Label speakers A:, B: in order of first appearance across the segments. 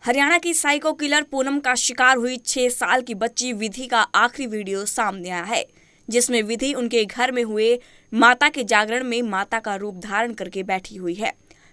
A: हरियाणा की psycho killer Poonam का शिकार हुई 6 साल की बच्ची विधि का आखिरी वीडियो सामने आया है, जिसमें विधि उनके घर में हुए माता के जागरण में माता का रूप धारण करके बैठी हुई है।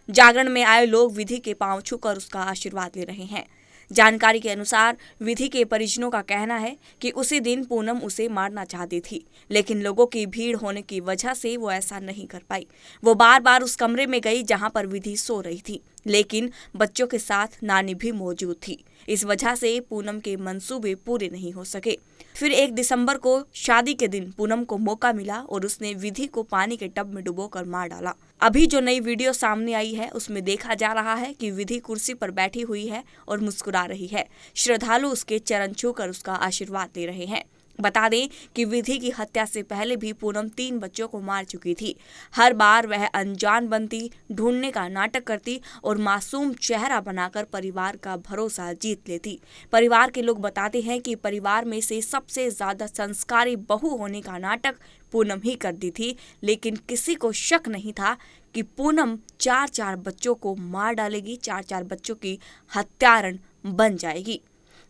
A: जागरण में आए लोग विधि के पांव छूकर उसका आशीर्वाद ले रहे हैं। जानकारी के अनुसार विधि के परिजनों का कहना है कि उसी दिन पूनम उसे मारना चाहती थी, लेकिन लोगों की भीड़ होने की वजह से वो ऐसा नहीं कर पाई। वो बार बार उस कमरे में गई जहां पर विधि सो रही थी, लेकिन बच्चों के साथ नानी भी मौजूद थी। इस वजह से पूनम के मंसूबे पूरे नहीं हो सके। फिर 1 दिसंबर को शादी के दिन पूनम को मौका मिला और उसने विधि को पानी के टब में डुबोकर मार डाला। अभी जो नई वीडियो सामने आई है उसमें देखा जा रहा है कि विधि कुर्सी पर बैठी हुई है और मुस्कुरा रही है। श्रद्धालु उसके चरण छूकर उसका आशीर्वाद ले रहे हैं। बता दें कि विधि की हत्या से पहले भी पूनम 3 बच्चों को मार चुकी थी। हर बार वह अनजान बनती, ढूंढने का नाटक करती और मासूम चेहरा बनाकर परिवार का भरोसा जीत लेती। परिवार के लोग बताते हैं कि परिवार में से सबसे ज्यादा संस्कारी बहू होने का नाटक पूनम ही करती थी, लेकिन किसी को शक नहीं था कि पूनम 4-4 बच्चों को मार डालेगी, 4-4 बच्चों की हत्यारण बन जाएगी।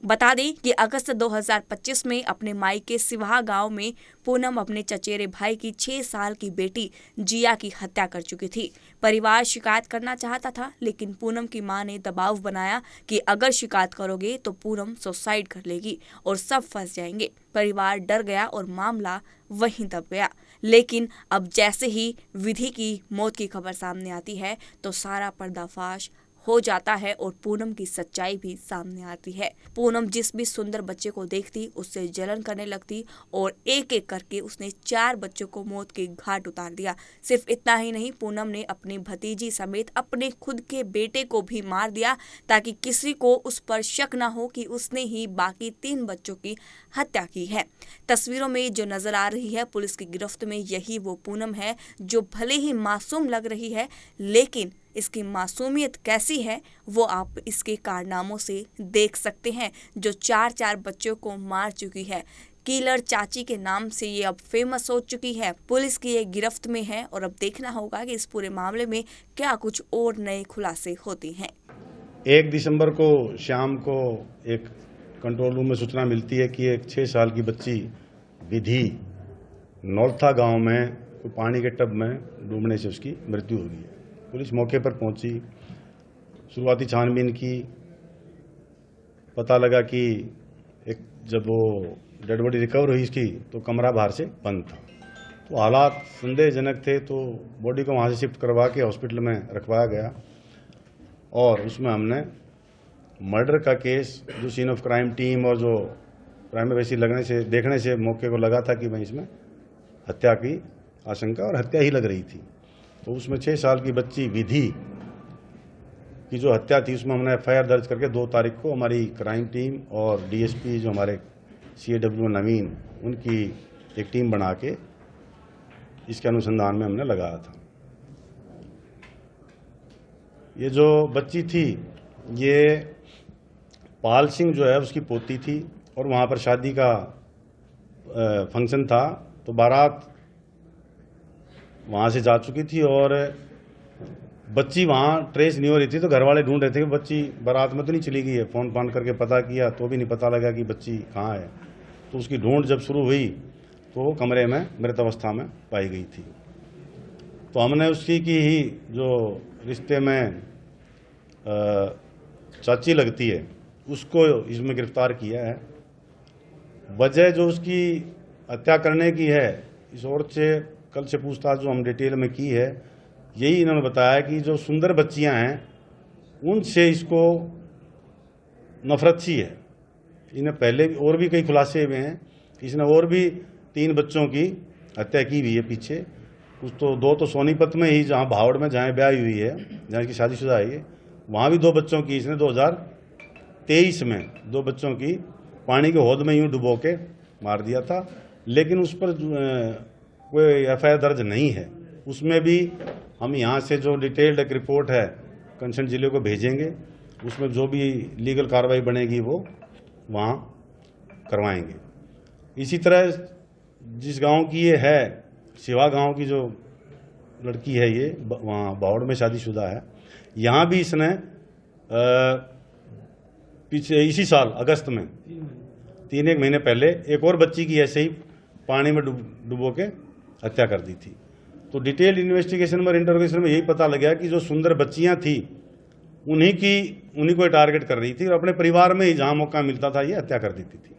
A: बता दें कि अगस्त 2025 में अपने मायके सिवाहा गांव में पूनम अपने चचेरे भाई की 6 साल की बेटी जिया की हत्या कर चुकी थी। परिवार शिकायत करना चाहता था, लेकिन पूनम की मां ने दबाव बनाया कि अगर शिकायत करोगे तो पूनम सुसाइड कर लेगी और सब फंस जाएंगे। परिवार डर गया और मामला वहीं दब गया। लेकिन अब जैसे ही विधि की मौत की खबर सामने आती है तो सारा पर्दाफाश हो जाता है और पूनम की सच्चाई भी सामने आती है। पूनम जिस भी सुंदर बच्चे को देखती उससे जलन करने लगती और एक एक करके उसने 4 बच्चों को मौत के घाट उतार दिया। सिर्फ इतना ही नहीं, पूनम ने अपनी भतीजी समेत अपने खुद के बेटे को भी मार दिया ताकि किसी को उस पर शक न हो कि उसने ही बाकी 3 बच्चों की हत्या की है। तस्वीरों में जो नजर आ रही है पुलिस की गिरफ्त में, यही वो पूनम है जो भले ही मासूम लग रही है, लेकिन इसकी मासूमियत कैसी है वो आप इसके कारनामों से देख सकते हैं, जो 4-4 बच्चों को मार चुकी है। किलर चाची के नाम से ये अब फेमस हो चुकी है। पुलिस की ये गिरफ्त में है और अब देखना होगा कि इस पूरे मामले में क्या कुछ और नए खुलासे होते हैं।
B: 1 दिसंबर को शाम को एक कंट्रोल रूम में सूचना मिलती है कि एक 6 साल की बच्ची विधि नौलथा गांव में पानी के टब में डूबने से उसकी मृत्यु हो गई है। पुलिस मौके पर पहुंची, शुरुआती छानबीन की, पता लगा कि जब वो डेड बॉडी रिकवर हुई इसकी तो कमरा बाहर से बंद था, तो हालात संदेहजनक थे। तो बॉडी को वहाँ से शिफ्ट करवा के हॉस्पिटल में रखवाया गया और उसमें हमने मर्डर का केस, जो सीन ऑफ क्राइम टीम और जो प्राइमरी बेसिस देखने से मौके को लगा था कि भाई इसमें हत्या की आशंका और हत्या ही लग रही थी। तो उसमें 6 साल की बच्ची विधि की जो हत्या थी उसमें हमने FIR दर्ज करके 2 तारीख को हमारी क्राइम टीम और DSP जो हमारे CAW नवीन, उनकी एक टीम बना के इसके अनुसंधान में हमने लगाया था। ये जो बच्ची थी ये पाल सिंह जो है उसकी पोती थी और वहाँ पर शादी का फंक्शन था, तो बारात वहाँ से जा चुकी थी और बच्ची वहाँ ट्रेस नहीं हो रही थी। तो घर वाले ढूंढ रहे थे कि बच्ची बारात में तो नहीं चली गई है। फ़ोन फान करके पता किया तो भी नहीं पता लगा कि बच्ची कहाँ है। तो उसकी ढूंढ जब शुरू हुई तो वो कमरे में मृत अवस्था में पाई गई थी। तो हमने उसकी की ही जो रिश्ते में चाची लगती है उसको इसमें गिरफ्तार किया है। वजह जो उसकी हत्या करने की है, इस औरत से कल से पूछताछ जो हम डिटेल में की है, यही इन्होंने बताया कि जो सुंदर बच्चियां हैं उनसे इसको नफरत सी है। इन्हें पहले और भी कई खुलासे हुए हैं, इसने और भी 3 बच्चों की हत्या की हुई है पीछे। कुछ तो 2 तो सोनीपत में ही, जहाँ भावड़ में जहाँ ब्याह हुई है, जहाँ की शादीशुदा है, वहाँ भी 2 बच्चों की इसने 2023 में 2 बच्चों की पानी के हौद में यूँ डुबो के मार दिया था। लेकिन उस पर कोई FIR दर्ज नहीं है। उसमें भी हम यहाँ से जो डिटेल्ड एक रिपोर्ट है कंसर्न जिले को भेजेंगे, उसमें जो भी लीगल कार्रवाई बनेगी वो वहाँ करवाएंगे। इसी तरह जिस गांव की ये है, सिवा गांव की जो लड़की है, ये वहाँ बावड़ में शादीशुदा है, यहाँ भी इसने पीछे इसी साल अगस्त में 3 महीने पहले एक और बच्ची की ऐसे ही पानी में डुबो के हत्या कर दी थी। तो डिटेल इन्वेस्टिगेशन और इंटरोगेशन में यही पता लगा कि जो सुंदर बच्चियां थी उन्हीं को टारगेट कर रही थी और अपने परिवार में ही जहां मौका मिलता था ये हत्या कर देती थी।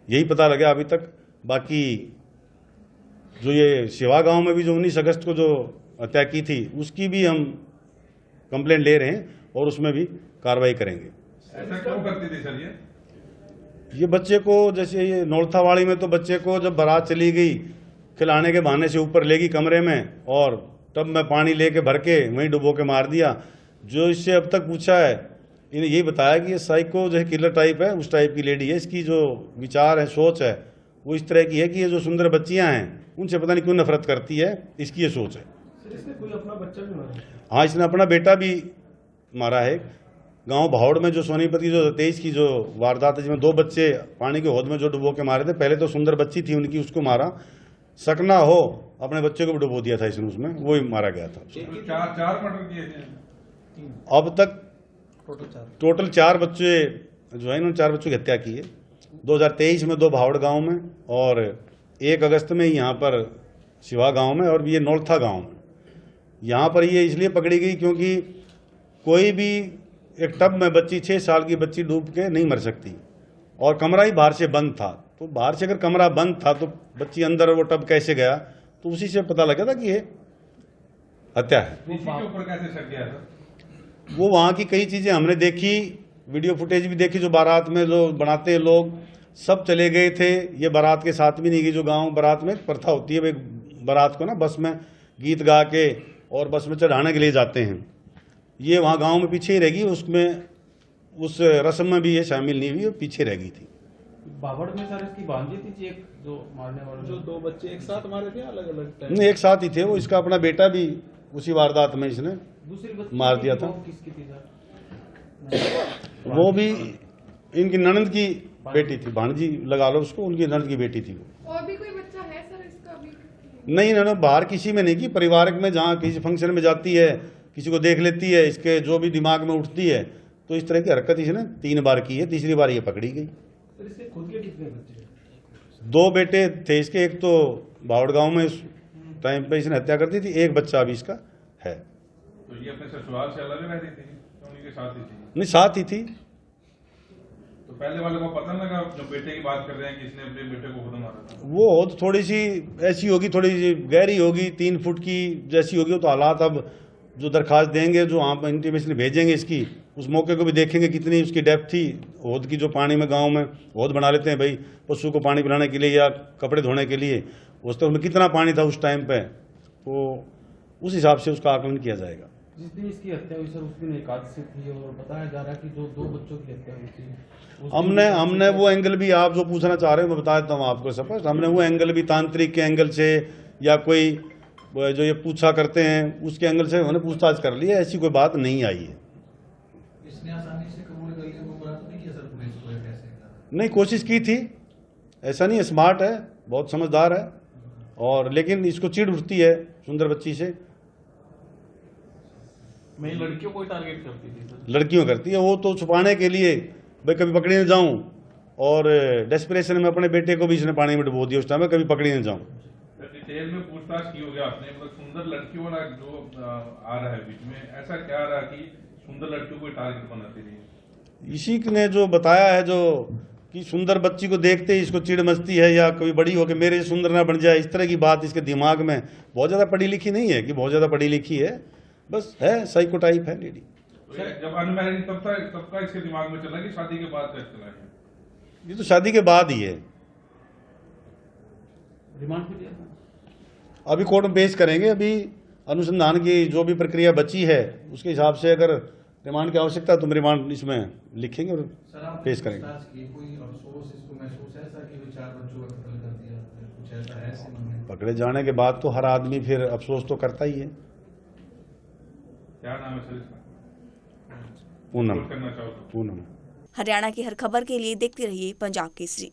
B: यही पता लगा अभी तक। बाकी जो ये शिवा गांव में भी जो 19 अगस्त को जो हत्या की थी उसकी भी हम कंप्लेंट ले रहे हैं और उसमें भी कार्रवाई करेंगे।
C: ऐसा क्यों करती थी सर?
B: ये बच्चे को, जैसे ये नौलथावाड़ी में तो बच्चे को जब बारात चली गई खिलाने के बहाने से ऊपर ले गई कमरे में और टब में पानी लेके भर के वहीं डुबो के मार दिया। जो इससे अब तक पूछा है इन्हें यही बताया कि ये साइको जो है किलर टाइप है, उस टाइप की लेडी है। इसकी जो विचार है, सोच है, वो इस तरह की है कि ये जो सुंदर बच्चियां हैं उनसे पता नहीं क्यों नफरत करती है, इसकी ये सोच है।
D: इसने कोई अपना बच्चा भी मारा?
B: हाँ, इसने अपना बेटा भी मारा है। गांव भावड़ में जो सोनीपति जो 23 की जो वारदात है जिसमें 2 बच्चे पानी के हौद में जो डुबो के मारे थे, पहले तो सुंदर बच्ची थी उनकी, उसको मारा। सकना हो अपने बच्चे को भी डुबो दिया था इसने, उसमें वो ही मारा गया था।
C: चार मर्डर किए थे
B: अब तक टोटल 4 बच्चे जो है इन्होंने 4 बच्चों की हत्या की है। 2023 में 2 भावड़ गांव में और 1 अगस्त में यहाँ पर शिवा गांव में और ये नौलथा गांव में। यहाँ पर ये इसलिए पकड़ी गई क्योंकि कोई भी एक टब में बच्ची 6 साल की बच्ची डूब के नहीं मर सकती और कमरा ही बाहर से बंद था। तो बाहर से अगर कमरा बंद था तो बच्ची अंदर वो टब कैसे गया, तो उसी से पता लगा था कि ये हत्या है।
C: इसी के ऊपर कैसे शक गया सर?
B: वो वहाँ की कई चीज़ें हमने देखी, वीडियो फुटेज भी देखी। जो बारात में जो बनाते हैं लोग सब चले गए थे, ये बारात के साथ भी नहीं गई। जो गांव बारात में प्रथा होती है, बारात को ना बस में गीत गा के और बस में चढ़ाने के लिए जाते हैं, ये वहाँ गांव में पीछे ही रह गई। उसमें उस रस्म में भी ये शामिल नहीं हुई, पीछे रह गई थी।
D: बावड़ में सर इसकी भांजी थी एक जो मारने वाले, जो 2 बच्चे एक साथ मारे थे अलग अलग टाइम?
B: नहीं, एक साथ ही थे वो। इसका अपना बेटा भी उसी वारदात में इसने
D: दूसरी
B: मार दिया था।
D: किसकी थी सर?
B: वो भी इनकी ननद की बेटी थी, भांजी लगा लो उसको, उनकी ननद की बेटी थी वो।
E: और भी कोई बच्चा है सर इसका अभी?
B: नहीं, इन्होंने बाहर किसी में नहीं की, पारिवारिक में जहाँ किसी फंक्शन में जाती है, किसी को देख लेती है, इसके जो भी दिमाग में उठती है, तो इस तरह की हरकत इसने 3 बार की है। तीसरी बार ये पकड़ी गई।
D: सर इसके खुद के कितने बच्चे?
B: 2 बेटे थे इसके। एक तो बावड़ गांव में इस टाइम पे इसने हत्या कर दी थी, एक बच्चा अभी इसका है।
C: तो ये अपने ससुराल से अलग रहती थी, तो उन्हीं के साथ ही थी?
B: नहीं, साथ ही थी।
C: तो पहले वाले को पता लगा जो बेटे की बात कर रहे हैं कि इसने अपने बेटे को खुद मारा था?
B: वो तो थोड़ी सी ऐसी होगी, थोड़ी सी गहरी होगी, 3 फुट की जैसी होगी। तो हालात अब जो दरखास्त देंगे, जो वहाँ पर इंटीमेशन भेजेंगे इसकी, उस मौके को भी देखेंगे कितनी उसकी डेप्थ थी हौद की। जो पानी में गांव में हौद बना लेते हैं भाई पशु को पानी पिलाने के लिए या कपड़े धोने के लिए, उस तो उसमें कितना पानी था उस टाइम पे, तो उस हिसाब से उसका आकलन किया जाएगा।
D: जिस दिन इसकी हत्या हुई सर उस दिन एकादशी थी और बताया जा रहा है कि जो 2 बच्चों की हत्या हुई थी
B: हमने वो एंगल भी, आप जो पूछना चाह रहे हो मैं बता देता हूँ आपको। सपोज हमने वो एंगल भी तांत्रिक के एंगल से या कोई जो ये पूछा करते हैं उसके एंगल से उन्होंने पूछताछ कर ली है। ऐसी कोई बात नहीं आई है।
F: इसने आसानी से कबूल कर लिया, गुमराह तो नहीं किया सर पुलिस को? कैसे?
B: नहीं, कोशिश की थी, ऐसा नहीं है। स्मार्ट है, बहुत समझदार है, और लेकिन इसको चिढ़ उठती है सुंदर बच्ची से।
D: मैं लड़कियों को टारगेट करती थी सर?
B: लड़कियों करती है वो, तो छुपाने के लिए भाई कभी पकड़ी न जाऊं, और डेस्परेशन में अपने बेटे को भी इसने पानी में डुबो दिया उस टाइम में, कभी पकड़ी न जाऊं।
C: डिटेल में पूछताछ की होगी आपने, मतलब सुंदर लड़कियों वाला जो आ रहा है बीच में, ऐसा क्या रहा कि सुंदर लड़कियों को टारगेट बनाती रही?
B: इसी ने जो बताया है जो कि सुंदर बच्ची को देखते ही इसको चिढ़ मचती है, या कभी बड़ी हो के मेरे से सुंदर ना बन जाए, इस तरह की बात इसके दिमाग में। बहुत ज़्यादा पढ़ी लिखी नहीं है कि बहुत ज़्यादा पढ़ी लिखी है, बस है साइको टाइप है लेडी।
C: तो जब अनमैरिड तब का इसके दिमाग में चला कि शादी के बाद तक चला है?
B: ये तो शादी के बाद ही है।
D: रिमांड पे दिया था?
B: अभी कोर्ट में पेश करेंगे। अभी अनुसंधान की जो भी प्रक्रिया बची है उसके हिसाब से अगर रिमांड की आवश्यकता है तो हम रिमांड इसमें लिखेंगे और पेश करेंगे।
F: कोई अफसोस इसको महसूस है ऐसा कि 4 बच्चों का कत्ल कर दिया, कुछ ऐसा है इसके मन में?
B: पकड़े जाने के बाद तो हर आदमी फिर अफसोस तो करता ही है।
C: क्या नाम है सर इसका?
B: पूनम।
C: करना चाहो तो
B: पूनम।
A: हरियाणा की हर खबर के लिए देखते रहिए पंजाब केसरी।